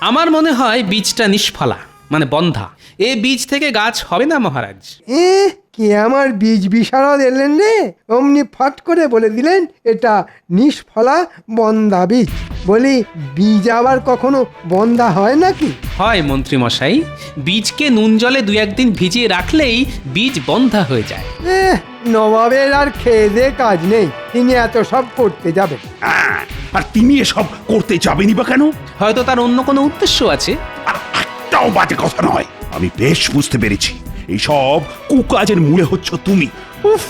আমার মনে হয় বীজটা নিষ্ফলা, মানে বন্ধা। এ বীজ থেকে গাছ হবে না মহারাজ। কে আমার বীজ বিশারদ এলেন রে, অমনি ফট করে বলে দিলেন এটা নিষ্ফলা বন্ধা বীজ। বলি বীজ আবার কখনো বন্ধা হয় নাকি? হয় মন্ত্রী মশাই, বীজকে নুন জলে 2-1 দিন ভিজিয়ে রাখলেই বীজ বন্ধা হয়ে যায়। নবাবের আর খেয়ে দে কাজ নেই, তিনি এত সব করতে যাবেন। আর তিনি এসব করতে যাবেনই বা কেন? হয়তো তার অন্য কোনো উদ্দেশ্য আছে। আর একটাও বাজে কথা নয়, আমি বেশ বুঝতে পেরেছি এইসব কুকাজের মূলে হচ্ছ তুমি। উফ,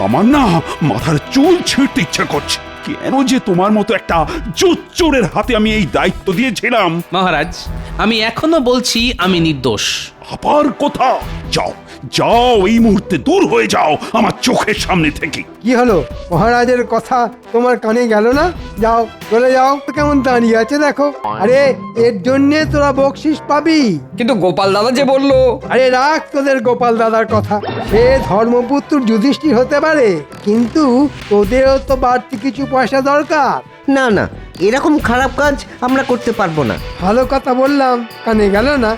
আমার না মাথার চুল ছিঁড়তে ইচ্ছা করছে। কেন যে তোমার মতো একটা জোচ্চোরের হাতে আমি এই দায়িত্ব দিয়েছিলাম। মহারাজ, আমি এখনো বলছি আমি নির্দোষ। আবার কথা? যাও যাও, এই মুহূর্তে দূর হয়ে যাও আমার চোখের সামনে থেকে। কি হলো, মহারাজের কথা তোমার কানে গেল না? যাও, চলে যাও। কেমন দাঁড়িয়ে আছে দেখো। আরে এর জন্যে তোরা বকশিস পাবি। কিন্তু গোপাল দাদা যে বললো। আরে রাখ তোদের গোপাল দাদার কথা, সে ধর্মপুত্র যুধিষ্ঠির হতে পারে, কিন্তু তোদেরও তো বাড়তি কিছু পয়সা দরকার। না না, এরকম খারাপ কাজ আমরা করতে পারবো না। ভালো কথা বললাম, কানে গেল না?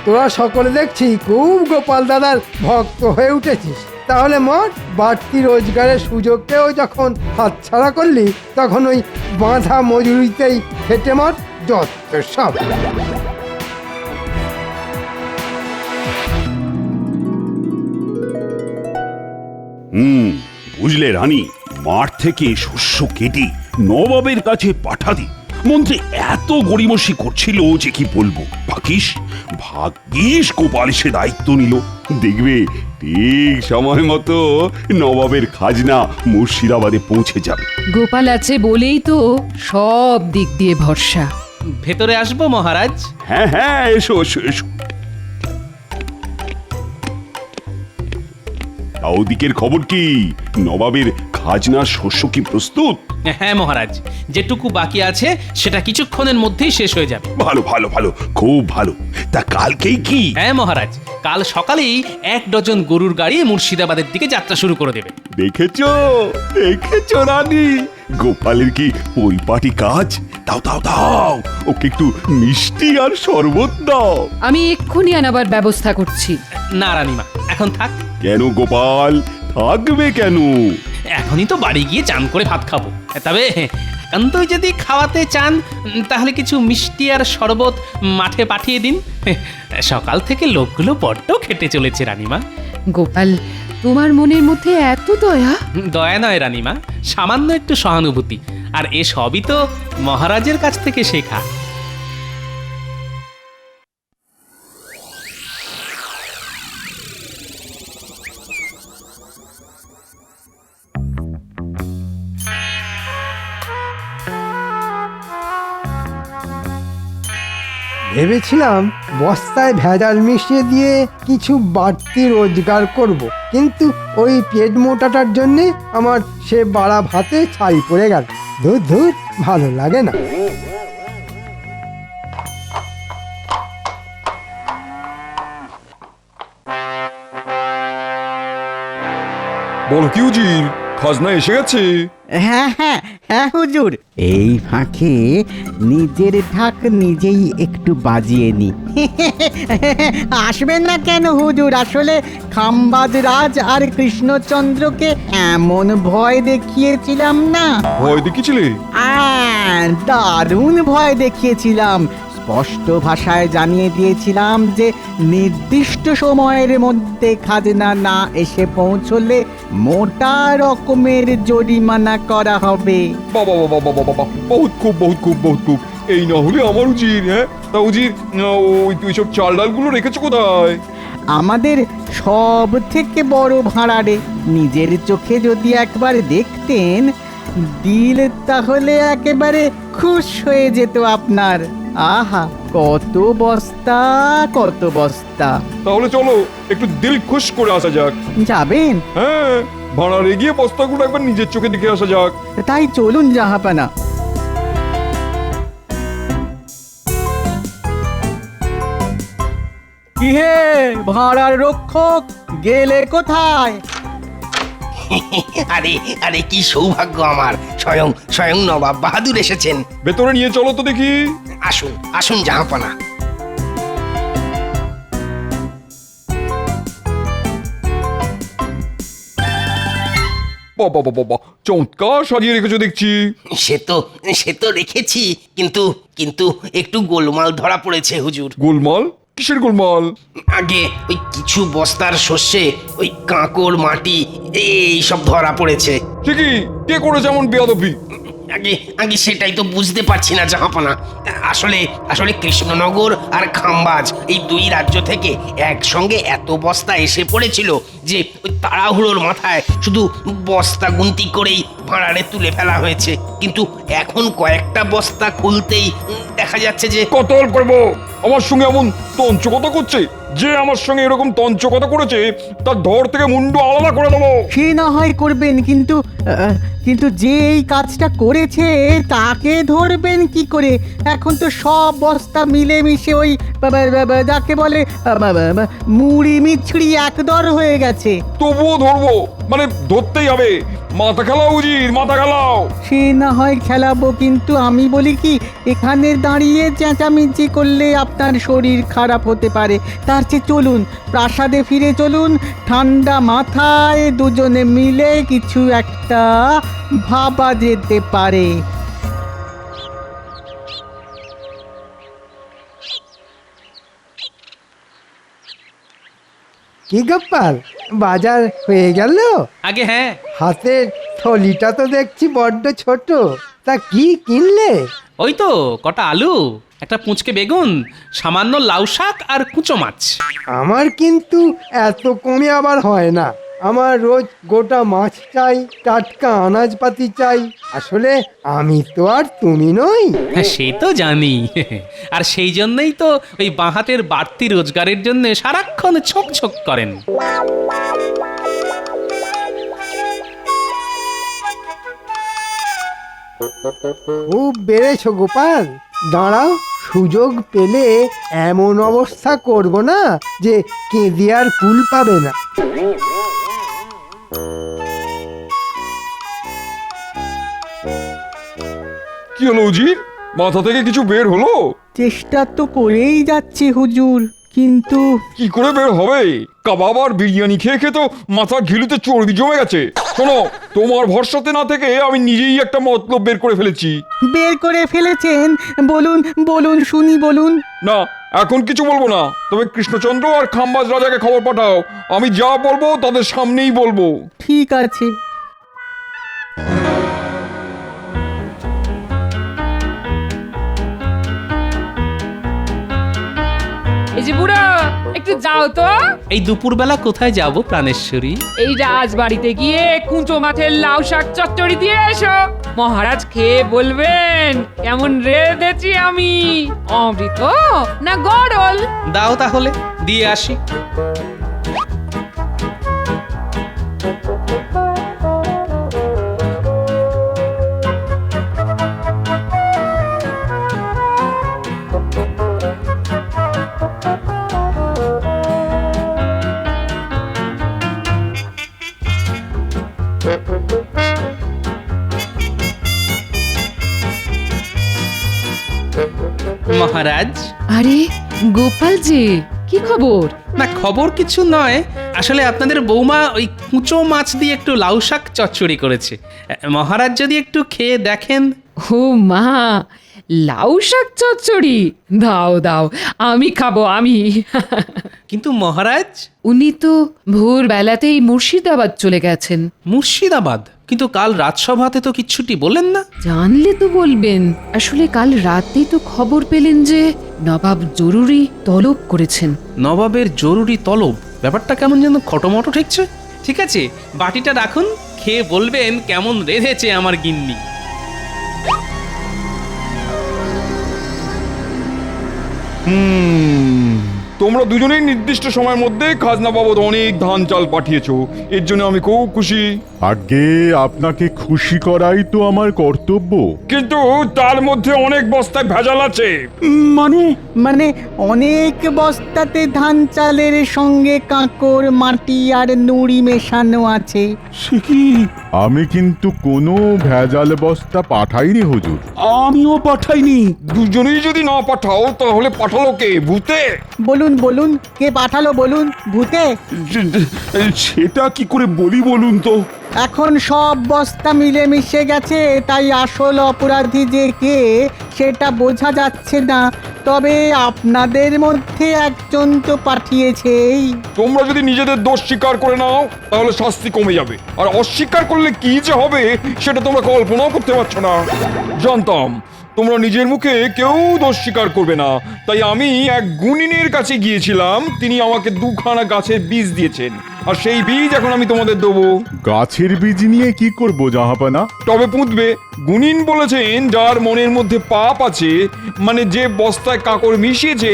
তোরা সকলে দেখছি খুব গোপাল দাদার ভক্ত হয়ে উঠেছিস। তাহলে মঠ বাড়তি রোজগারের সুযোগকেও যখন হাতছাড়া করলি, তখন ওই বাঁধা মজুরিতেই খেটে মঠ, যত সব। বুঝলে রানী, মাঠ থেকে শস্য কেটে নবাবের কাছে পাঠাতে মন্ত্রী এত গড়িমসি করছিল যে কি বলবো। ভাগ্যিস গোপাল সে দায়িত্ব নিল। দেখবে ঠিক সময় মতো নবাবের খাজনা মুর্শিদাবাদে পৌঁছে যাবে। গোপাল আছে বলেই তো সব দিক দিয়ে ভরসা। ভেতরে আসবো মহারাজ? হ্যাঁ হ্যাঁ, এসো এসো এসো। ওদিকের খবর কি? নবাবের খাজনার শস্য কি প্রস্তুত? হ্যাঁ মহারাজ, যেটুকু বাকি আছে সেটা কিছুক্ষণের মধ্যেই শেষ হয়ে যাবে। ভালো ভালো ভালো, খুব ভালো। তা কালকেই কি? হ্যাঁ মহারাজ, কাল সকালেই 1 ডজন গরুর গাড়ি মুর্শিদাবাদের দিকে যাত্রা শুরু করে দেবে। দেখেছো দেখেছো রানী, গোপালের কি পরিপাটি কাজ। দাও দাও দাও, ওকে একটু মিষ্টি আর শরবত দাও। আমি এক্ষুনি আনাবার ব্যবস্থা করছি। না রানীমা, এখন থাক। কেন গোপাল, থাকবে কেন? এখনই তো বাড়ি গিয়ে চান করে ভাত খাবো। তবে একান্তই যদি খাওয়াতে চান, তাহলে কিছু মিষ্টি আর শরবত মাঠে পাঠিয়ে দিন। সকাল থেকে লোকগুলো বড্ড খেটে চলেছে রানীমা। গোপাল, তোমার মনের মধ্যে এত দয়া? দয়া নয় রানীমা, সামান্য একটু সহানুভূতি। আর এ সবই তো মহারাজের কাছ থেকে শেখা। ভেবেছিলাম বস্তায় ভেজাল মিশিয়ে দিয়ে কিছু বাড়তি রোজগার করব, কিন্তু ওই পেট মোটাটার জন্যে আমার সে বাড়া ভাতে ছাই পড়ে গেল। ধুর ধুর, ভালো লাগে না। বলো কি উজির, খাজনা এসে গেছে? হ্যাঁ হ্যাঁ হ্যাঁ হুজুর, এই ফাঁকে নিজের ঢাক নিজেই একটু বাজিয়ে নি। আসবেন না কেন হুজুর, আসলে খাম্বাজ রাজ আর কৃষ্ণচন্দ্রকে এমন ভয় দেখিয়েছিলাম না। ভয় দেখিয়েছিলে? দারুণ ভয় দেখিয়েছিলাম। স্পষ্ট ভাষায় জানিয়ে দিয়েছিলাম যে নির্দিষ্ট সময়ের মধ্যে খাজনা না এসে পৌঁছলে মোটা রকমের জরিমানা করা হবে। বাবা বাবা বাবা বাবা, বহুত খুব বহুত খুব বহুত খুব। এই না হলে আমার উজির। হ্যাঁ তা উজির, ওই তুই সব চাল ডালগুলো রেখেছো কোথায়? আমাদের সব থেকে বড় ভাড়ারে, নিজের চোখে যদি একবার দেখতেন দিল, তাহলে একেবারে খুশ হয়ে যেত আপনার। আহা, কত বস্তা কত বস্তা। তাহলে চলো একটু দিল খুশ করে আসা যাক। যাবেন? হ্যাঁ, ভাড়া রেগিয়ে বস্তাগুলো একবার নিজের চোখে দেখে আসা যাক। তাই চলুন জাহাপানা। কি হে ভাড়ার রক্ষক, গেলে কোথায়? আরে আরে কি সৌভাগ্য আমার, স্বয়ং স্বয়ং নবাব বাহাদুর এসেছেন। ভেতরে নিয়ে চলো তো দেখি। আসুন আসুন জাহাপনা। বাবা বাবা বাবা, চমৎকার সাজিয়ে রেখেছো দেখছি। সে তো রেখেছি, কিন্তু কিন্তু একটু গোলমাল ধরা পড়েছে হুজুর। গোলমাল? কিসের গোলমাল? আগে ওই কিছু বস্তার শস্যে ওই কাঁকড় মাটি এই সব ধরা পড়েছে। ঠিকই, কে করেছে এমন বেয়াদবি? আগে আগে সেটাই তো বুঝতে পারছি না জাহাপনা। আসলে আসলে কৃষ্ণনগর আর খাম্বাজ এই দুই রাজ্য থেকে একসঙ্গে এত বস্তা এসে পড়েছিল যে ওই তাড়াহুড়োর মাথায় শুধু বস্তা গুনতি করেই ভাঁড়ারে তুলে ফেলা হয়েছে। কিন্তু এখন কয়েকটা বস্তা খুলতেই দেখা যাচ্ছে যে কতল করবো? আমার সঙ্গে এমন তঞ্চকতা করছে, যে আমার সঙ্গে এরকম তঞ্চকতা করেছে তার ধর থেকে মুন্ডু আলাদা করে দেবো। সে না হয় করবেন, কিন্তু কিন্তু যে এই কাজটা করেছে তাকে ধরবেন কি করে? এখন তো সব বস্তা মিলেমিশে ওই যাকে বলে মুড়ি মিছড়ি একদর হয়ে গেছে। তবুও ধরবো, মানে ধরতেই হবে। মাথা খেলাও উজির, মাথা খেলাও। সে না হয় খেলাবো, কিন্তু আমি বলি কি, এখানে দাঁড়িয়ে চেঁচামেচি করলে আপনার শরীর খারাপ হতে পারে। তার চেয়ে চলুন, প্রাসাদে ফিরে চলুন, ঠান্ডা মাথায় দুজনে মিলে কিছু একটা ভাবা যেতে পারে। কি গোপাল, বাজার হয়ে গেল? আগে হ্যাঁ, হাতের থলিটা তো দেখছি বড্ড ছোট, তা কি কিনলে? ওই তো কটা আলু, একটা পুঁচকে বেগুন, সামান্য লাউ শাক আর কুচো মাছ। আমার কিন্তু এত কমে আবার হয় না। আমার রোজ গোটা মাছ চাই, টাটকা আনাজপাতি চাই। আসলে আমি তো আর তুমি নই। হ্যাঁ সে তো জানি, আর সেই জন্যই তো ওই বাঁ হাতের বাড়তি রোজগারের জন্য সারাক্ষণ ছোক ছোক করেন। খুব বেড়েছো গোপাল, দাঁড়াও, সুযোগ পেলে এমন অবস্থা করব না যে কেঁদে আর কুল পাবে না। কি হলো উজির, মাথা থেকে কিছু বের হলো? চেষ্টা তো করেই যাচ্ছি হুজুর, কিন্তু কি করে বের হবে? কাবাব আর বিরিয়ানি খেয়ে খেয়ে তো মাথার ঘিলুতে চর্বি জমে গেছে। শোনো, তোমার ভরসাতে না থেকে আমি নিজেই একটা মতলব বের করে ফেলেছি। বের করে ফেলেছেন? বলুন বলুন শুনি, বলুন। না, এখন কিছু বলবো না, তবে কৃষ্ণচন্দ্র আর খাম্বাজ রাজাকে খবর পাঠাও। আমি যা বলবো তাদের সামনেই বলবো। ঠিক আছে। এই যে বুড়ো, একটু যাও তো। এই দুপুরবেলা কোথায় যাব প্রাণেশ্বরী? এই রাজবাড়িতে গিয়ে কুঁচো মাছের লাউ শাক চচ্চড়ি দিয়ে এসো। মহারাজ খেয়ে বলবেন কেমন রেঁধেছি আমি, অমৃত না গড়ল। দাও তাহলে, দিয়ে আসি। মহারাজ। আরে গোপাল জি, কি খবর? না খবর কিছু নয়, আসলে আপনাদের বৌমা ওই কুঁচো মাছ দিয়ে একটু লাউ শাক চচ্চড়ি করেছে। মহারাজ যদি একটু খেয়ে দেখেন। ও মা, লাউ শাক চচ্চড়ি দাও দাও, আমি খাবো আমি। কিন্তু মহারাজ। উনি তো ভোরবেলাতেই মুর্শিদাবাদ চলে গেছেন। মুর্শিদাবাদ? কিন্তু কাল রাজসভাতে তো কিচ্ছুটি বলেন না। জানলে তো বলবেন। আসলে কাল রাতেই তো খবর পেলেন যে নবাব জরুরি তলব করেছেন। নবাবের জরুরি তলব? ব্যাপারটা কেমন যেন খটোমটো ঠেকছে। ঠিক আছে, বাটিটা রাখুন, খেয়ে বলবেন কেমন রেঁধেছে আমার গিন্নি। তোমরা দুজনেই নির্দিষ্ট সময়ের মধ্যে খাজনা বাবদ অনেক ধান চাল পাঠিয়েছো, এর জন্য আমি খুব খুশি। আগে আপনাকে খুশি করাই তো আমার কর্তব্য। কিন্তু তার মধ্যে অনেক বস্তায় ভেজাল আছে। মানে অনেক বস্তাতে ধান চালের সঙ্গে কাঁকড়, মাটি আর নুড়ি মেশানো আছে। সে কি? আমি কিন্তু কোনো ভেজাল বস্তা পাঠাইনি হুজুর। আমিও পাঠাইনি। দুজনেই যদি না পাঠাও তাহলে পাঠালো কে? ভূতে? বলুন বলুন, কে পাঠালো বলুন? ভূতে? সেটা কি করে বলি বলুন তো? এখন সব বস্তা মিলে মিশে গেছে, তাই আসল অপরাধী যে কে সেটা বোঝা যাচ্ছে না। তবে আপনাদের মধ্যে একজন তো পাঠিয়েছেই। তোমরা যদি নিজেদের দোষ স্বীকার করে নাও তাহলে শাস্তি কমে যাবে, আর অস্বীকার করলে কি যে হবে সেটা তোমরা কল্পনাও করতে পারছো না। জানতাম তোমরা নিজের মুখে কেউ দোষ স্বীকার করবে না, তাই আমি এক গুণিনের কাছে গিয়েছিলাম। তিনি আমাকে 2খানা গাছের বীজ দিয়েছেন, আর সেই বীজ এখন আমি তোমাদের দেবো। গাছের বীজ নিয়ে কি করব জাহাপানা? তবে পুঁতবে। গুণিন বলেছেন যার মনের মধ্যে পাপ আছে, মানে যে বস্তায় কাঁকড় মিশিয়েছে,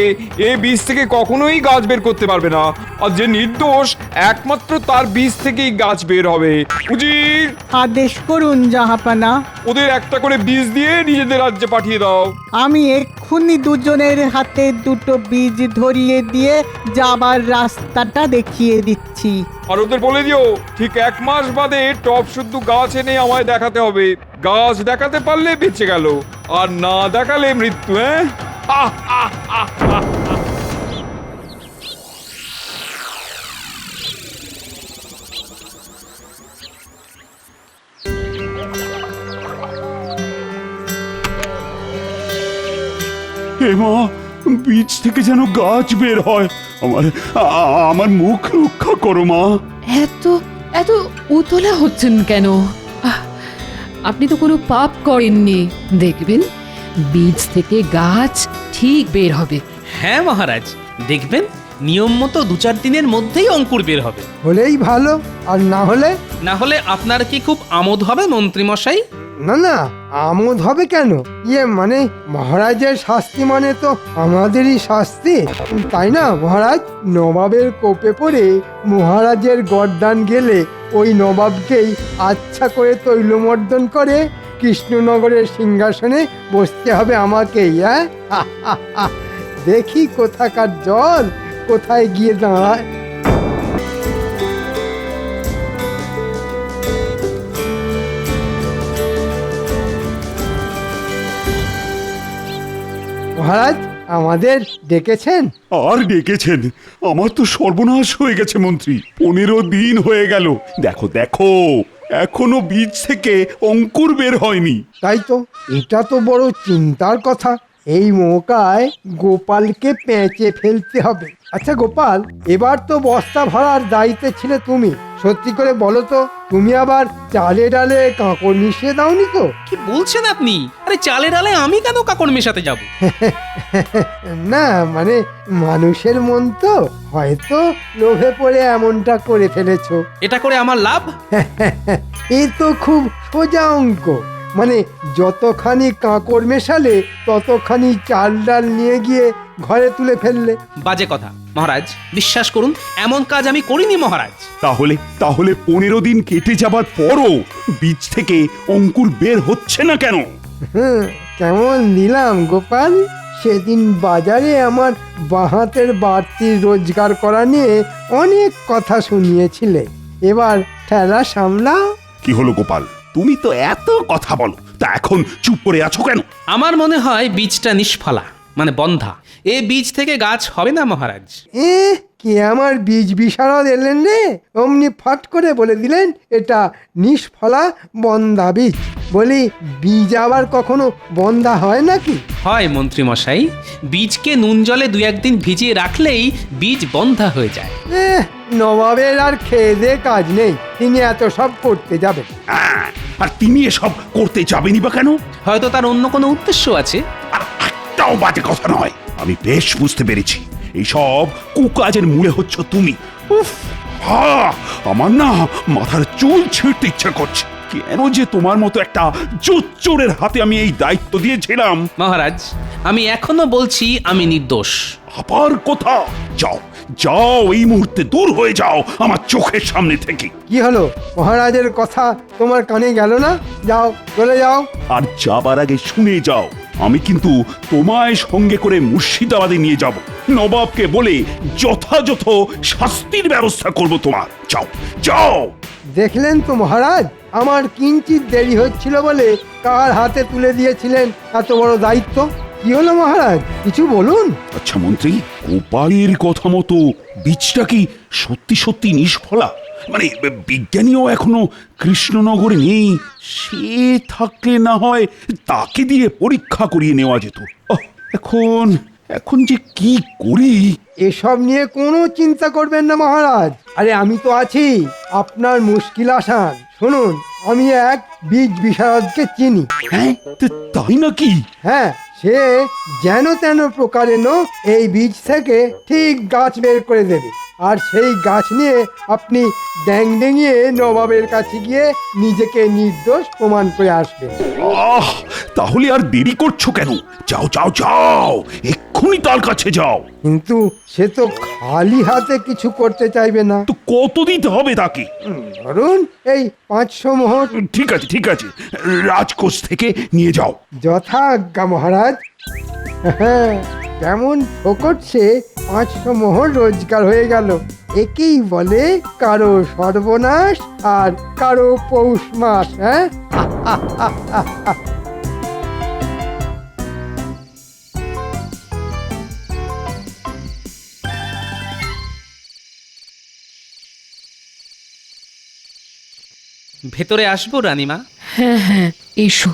এ বীজ থেকে কখনোই গাছ বের করতে পারবে না। আর যে নির্দোষ, একমাত্র তার বীজ থেকেই গাছ বের হবে। উজির, আদেশ করুন জাহাপানা। ওদের একটা করে বীজ দিয়ে নিজেদের রাজ্যে পাঠিয়ে দাও। আমি এক্ষুনি দুজনের হাতে 2টো বীজ ধরিয়ে দিয়ে যাবার রাস্তাটা দেখিয়ে দিচ্ছি। আর ওদের বলে দিও ঠিক 1 মাস বাদে টপ শুদ্ধ গাছ এনে আমায় দেখাতে হবে। গাছ দেখাতে পারলে বেঁচে গেল, আর না দেখালে মৃত্যু। হে মা, বীজ থেকে যেন গাছ বের হয়। আমার মুখ রক্ষা করো মা। এত এত উতলা হচ্ছেন কেন? আহ, আপনি তো কোনো পাপ করেননি। দেখবেন বীজ থেকে গাছ ঠিক বের হবে। হ্যাঁ মহারাজ, দেখবেন নিয়ম মতো 2-4 দিনের মধ্যেই অঙ্কুর বের হবে। হলেই ভালো, আর না হলে? না হলে আপনার কি খুব আমোদ হবে মন্ত্রী মশাই? না না, আমোদ হবে কেন? মানে মহারাজের শাস্তি মানে তো আমাদেরই শাস্তি, তাই না মহারাজ? নবাবের কোপে পড়ে মহারাজের গর্দান গেলে ওই নবাবকেই আচ্ছা করে তৈলমর্দন করে কৃষ্ণনগরের সিংহাসনে বসতে হবে আমাকেই। হ্যাঁ, দেখি কোথাকার জল কোথায় গিয়ে দাঁড়ায়। মহারাজ, আমাদের ডেকেছেন? আর ডেকেছেন? আমার তো সর্বনাশ হয়ে গেছে মন্ত্রী। 15 দিন হয়ে গেল। দেখো দেখো, এখনো বীজ থেকে অঙ্কুর বের হয়নি। তাই তো, এটা তো বড় চিন্তার কথা। এই মৌকায় গোপালকে পেঁচে ফেলতে হবে। আচ্ছা গোপাল, এবার তো বস্তা ভরার দায়িত্বে ছিলে তুমি। সত্যি করে বলো তো, তুমি আবার চালে ডালে কাঁকড় মিশিয়ে দাওনি তো? কি বলছেন আপনি? আরে চালে ডালে আমি কেন কাকড় মেশাতে যাব? না মানে মানুষের মন তো, হয়তো লোভে পড়ে এমনটা করে ফেলেছো। এটা করে আমার লাভ? এ তো খুব সোজা অঙ্ক। মানে যতখানি কাঁকড় মেশালে ততখানি চাল ডাল নিয়ে গিয়ে ঘরে তুলে ফেললে। বাজে কথা মহারাজ, বিশ্বাস করুন এমন কাজ আমি করিনি মহারাজ। তাহলে 15 দিন কেটে যাবার পরও বীজ থেকে অঙ্কুর বের হচ্ছে না কেন? কেমন দিলাম গোপাল? সেদিন বাজারে আমার বাহাতের বাড়তি রোজগার করা নিয়ে অনেক কথা শুনিয়েছিলে। এবার ঠেলা সামলাও। কি হলো গোপাল, তুমি তো এত কথা বলো, তা এখন চুপ করে আছো কেন? আমার মনে হয় বীজটা নিষ্ফলা, মানে বন্ধা। এ বীজ থেকে গাছ হবে না মহারাজ। কে আমার বীজ বিশারদ এলেন রে? অমনি ফট করে বলে দিলেন এটা নিষ্ফলা বন্ধা বীজ। বলি, বীজ আবার কখনো বন্ধা হয় নাকি? হয় মন্ত্রী মশাই, বীজকে নুন জলে 2-1 দিন ভিজিয়ে রাখলেই বীজ বন্ধা হয়ে যায়। নবাবের আর খেয়ে দে কাজ নেই, তিনি এত সব করতে যাবেন। আর তিনি এসব করতে যাবেনি বা কেন? হয়তো তার অন্য কোনো উদ্দেশ্য আছে। আর একটাও বাজে কথা নয়, আমি বেশ বুঝতে পেরেছি। এইসব কুকাজের মূলে হচ্ছে তুমি। উফ, আমার না মাথার চুল ছিঁড়তে ইচ্ছা করছে। কেন যে তোমার মতো একটা জোচ্চোরের হাতে আমি এই দায়িত্ব দিয়েছিলাম। মহারাজ, আমি এখনো বলছি আমি নির্দোষ। ভাবার কথা। যাও যাও, এই মুহূর্তে দূর হয়ে যাও আমার চোখের সামনে থেকে। কি হলো মহারাজের কথা তোমার কানে গেল না? যাও, চলে যাও। আর যাবার আগে শুনে যাও, আমি কিন্তু তোমায় সঙ্গে করে মুর্শিদাবাদে নিয়ে যাব। নবাবকে বলে যথাযথ শাস্তির ব্যবস্থা করব তোমার। যাও যাও। দেখলেন তো মহারাজ, আমার কিঞ্চিত দেরি হচ্ছিল বলে কার হাতে তুলে দিয়েছিলেন এত বড় দায়িত্ব। কি হলো মহারাজ, কিছু বলুন। আচ্ছা মন্ত্রী, গোপালের কথা মতো বীজটা কি সত্যি সত্যি নিষ্ফলা? মানে বিজ্ঞানীও এখনো কৃষ্ণনগরে নেই। সে থাকলে না হয় তাকে দিয়ে পরীক্ষা করিয়ে নেওয়া যেত। এখন এখন যে কি করি। এসব নিয়ে কোনো চিন্তা করবেন না মহারাজ, আরে আমি তো আছি, আপনার মুশকিল আসান। শুনুন, আমি এক বীজ বিশারদকে চিনি। হ্যাঁ, তাই নাকি? হ্যাঁ, সে যেন তেন প্রকারেণ এই বীজ থেকে ঠিক গাছ বের করে দেবে, আর সেই গাছ নিয়ে আপনি ড্যাং ডেঙিয়ে নবাবের কাছে গিয়ে নিজেকে নির্দোষ প্রমাণ করে আসবেন। আহ, তাহলে আর দেরি করছো কেন? যাও যাও যাও, এক্ষুনি তার কাছে যাও। কিন্তু সে তো খালি হাতে কিছু করতে চাইবে না। তো কত দিতে হবে তাকে? ধরুন এই 500 মোহর। ঠিক আছে ঠিক আছে, রাজকোষ থেকে নিয়ে যাও। যথাজ্ঞা মহারাজ। হ্যাঁ, কেমন ঠোকরছে, 500 মোহর রোজগার হয়ে গেল। একেই বলে কারো সর্বনাশ আর কারো পৌষ মাস। হ্যাঁ, ভেতরে আসবো রানীমা? হ্যাঁ হ্যাঁ, এসো।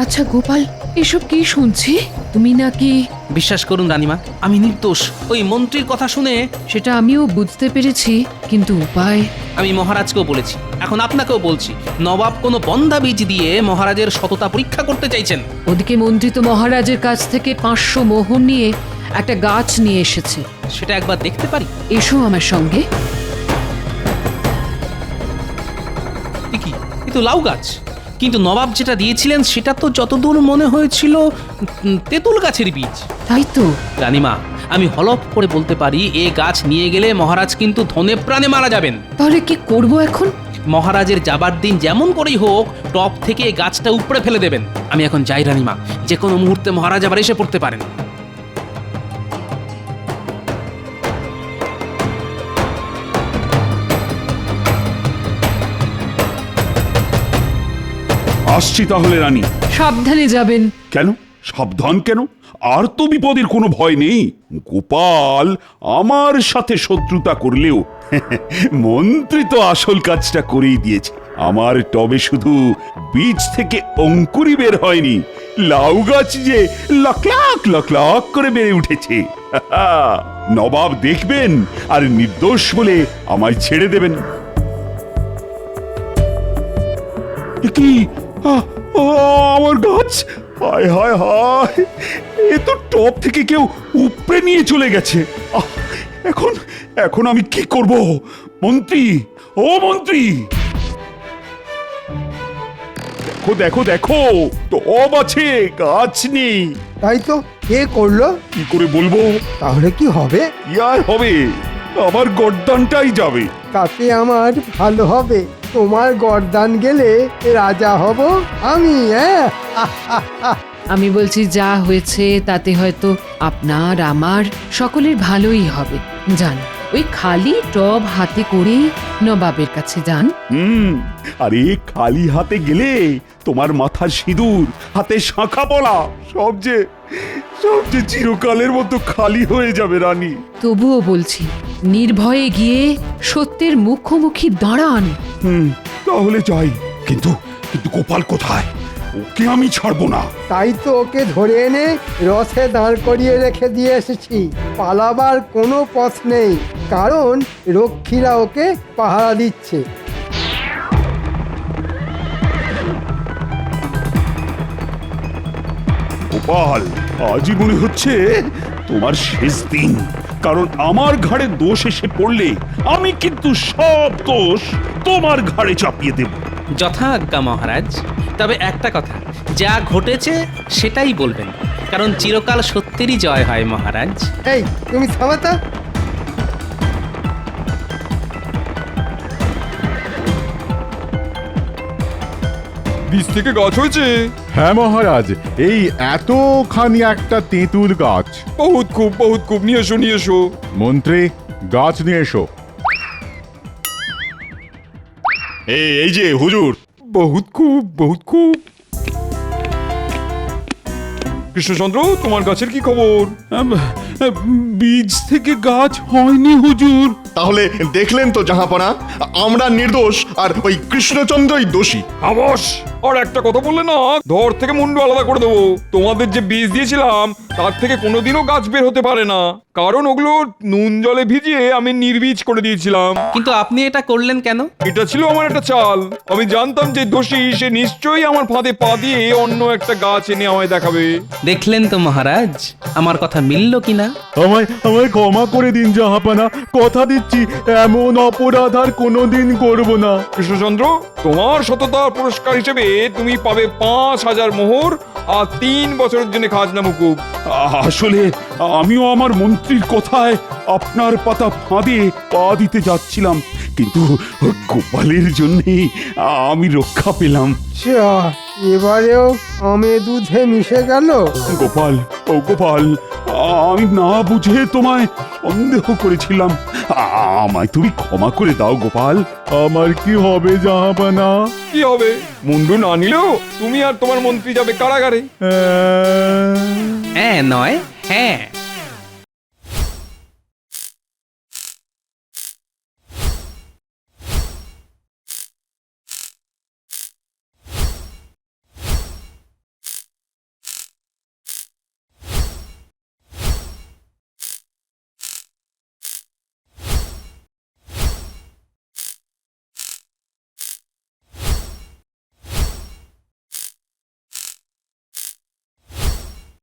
আচ্ছা গোপাল, এসব কি শুনছি? তুমি নাকি... বিশ্বাস করুন রানীমা, আমি নির্দোষ। ওই মন্ত্রীর কথা শুনে সেটা আমিও বুঝতে পেরেছি, কিন্তু উপায়... আমি মহারাজকেও বলেছি, এখন আপনাকেও বলছি, নবাব কোনো বন্ধা বীজ দিয়ে মহারাজের সততা পরীক্ষা করতে চাইছেন। ওদিকে মন্ত্রী তো মহারাজের কাছ থেকে 500 মোহর নিয়ে একটা গাছ নিয়ে এসেছে। সেটা একবার দেখতে পারি? এসো আমার সঙ্গে। কি, এ তো লাউ গাছ। কিন্তু নবাব যেটা দিয়েছিলেন সেটা তো যতদূর মনে হয়েছিল তেঁতুল গাছের বীজ। তাই তো রানীমা, আমি হলফ করে বলতে পারি এ গাছ নিয়ে গেলে মহারাজ কিন্তু ধনে প্রাণে মারা যাবেন। তাহলে কি করব এখন? মহারাজের যাবার দিন যেমন করেই হোক টপ থেকে এই গাছটা উপড়ে ফেলে দেবেন। আমি এখন যাই রানীমা, যে কোনো মুহূর্তে মহারাজ আবার এসে পড়তে পারেন। আসছি তাহলে রানী। সাবধানে যাবেন। কেন সাবধান কেন? আর তো বিপদের কোনো ভয় নেই। গোপাল আমার সাথে শত্রুতা করলেও মন্ত্রী তো আসল কাজটা করেই দিয়েছে। আমার টবে শুধু বীজ থেকে অঙ্কুরই বের হয়নি, লাউ গাছ যে লাখ লাখ লাখ লাখ করে বেড়ে উঠেছে। নবাব দেখবেন আর নির্দোষ বলে আমায় ছেড়ে দেবেন। কি আমার গাছ? হায় হায় হায়, এ তো টপ থেকে কেউ উপড়ে নিয়ে চলে গেছে। এখন এখন আমি কি করব? মন্ত্রী, ও মন্ত্রী, দেখো দেখো দেখো, টব আছে, গাছ নেই। তাই তো, কে করলো? কি করে বলবো? তাহলে কি হবে? কি আর হবে, আমার গর্দানটাই যাবে। তাতে আমার ভালো হবে, তোমার গর্দান গেলে রাজা হব আমি। হ্যাঁ, আমি বলছি যা হয়েছে তাতে হয়তো আপনার আমার সকলের ভালোই হবে। যান, ওই খালি টব হাতে করে নবাবের কাছে যান। আরে খালি হাতে গেলে তোমার মাথার সিঁদুর, হাতে শাঁখা পলা সব যে চিরকালের মতো খালি হয়ে যাবে রানী। তবুও বলছি, নির্ভয়ে গিয়ে সত্যের মুখোমুখি দাঁড়ান। তাহলে যাই। কিন্তু কিন্তু গোপাল কোথায়? ওকে আমি ছাড়বো না। তাই তো ওকে ধরে এনে রথে দাঁড় করিয়ে রেখে দিয়ে এসেছি। পালাবার কোনো পথ নেই, কারণ রক্ষীরা ওকে পাহারা দিচ্ছে। গোপাল, আজই মনে হচ্ছে তোমার শেষ দিন, কারণ আমার ঘাড়ে দোষ এসে পড়লে আমি কিন্তু সব দোষ তোমার ঘাড়ে চাপিয়ে দেব। যথাজ্ঞা মহারাজ। তবে একটা কথা, যা ঘটেছে সেটাই বলবেন, কারণ চিরকাল সত্যেরই জয় হয় মহারাজ। এই তুমি থামাতা। বীজ থেকে গাছ হয়েছে। হ্যাঁ মহারাজ, এই এতখানি একটা তেঁতুল গাছ। বহুত খুব নিয়ে এসো। মন্ত্রী, গাছ নিয়ে এসো। এই যে হুজুর। বহুত খুব। কৃষ্ণচন্দ্র, তোমার গাছের কি খবর? বীজ থেকে গাছ হয়নি হুজুর। তাহলে দেখলেন তো জাহাপনা, আমরা নির্দোষ আর ওই কৃষ্ণচন্দ্রই দোষী। আবস, আর একটা কথা বললে না, ধর থেকে মুন্ডু আলাদা করে দেবো। তোমাদের যে বীজ দিয়েছিলাম তার থেকে কোনোদিনও গাছ বের হতে পারে না, কারণ ওগুলো নুন জলে ভিজিয়ে আমি নির্বীজ করে দিয়েছিলাম। কিন্তু আপনি এটা করলেন কেন? এটা ছিল আমার একটা চাল। আমি জানতাম যে দোষী সে নিশ্চয়ই আমার ফাঁদে পা দিয়ে অন্য একটা গাছ এনে আমায় দেখাবে। দেখলেন তো মহারাজ, আমার কথা মিলল কিনা? আমায় ক্ষমা করে দিন জাহাপানা, কথা দিচ্ছি এমন অপরাধ আর কোনোদিন করব না। কৃষ্ণচন্দ্র, তোমার সততার পুরস্কার হিসেবে তুমি পাবে ৫,০০০ মোহর আর ৩ বছরের জন্য খাজনা মুকুব। আসলে আমিও আমার মন্ত্রীর কথায় আপনার পাতা ফাঁদে পা দিতে যাচ্ছিলাম, কিন্তু গোপালের জন্যে আমি রক্ষা পেলাম। যা, এবারেও আমে দুধে মিশে গেল। গোপাল, ও গোপাল, আমি না বুঝে তোমায় সন্দেহ করেছিলাম। আমায় তুমি ক্ষমা করে দাও গোপাল। আমার কি হবে জাহাপানা? কি হবে? মুন্ডু না নিলেও তুমি আর তোমার মন্ত্রী যাবে কারাগারে। হ্যাঁ নয় হ্যাঁ।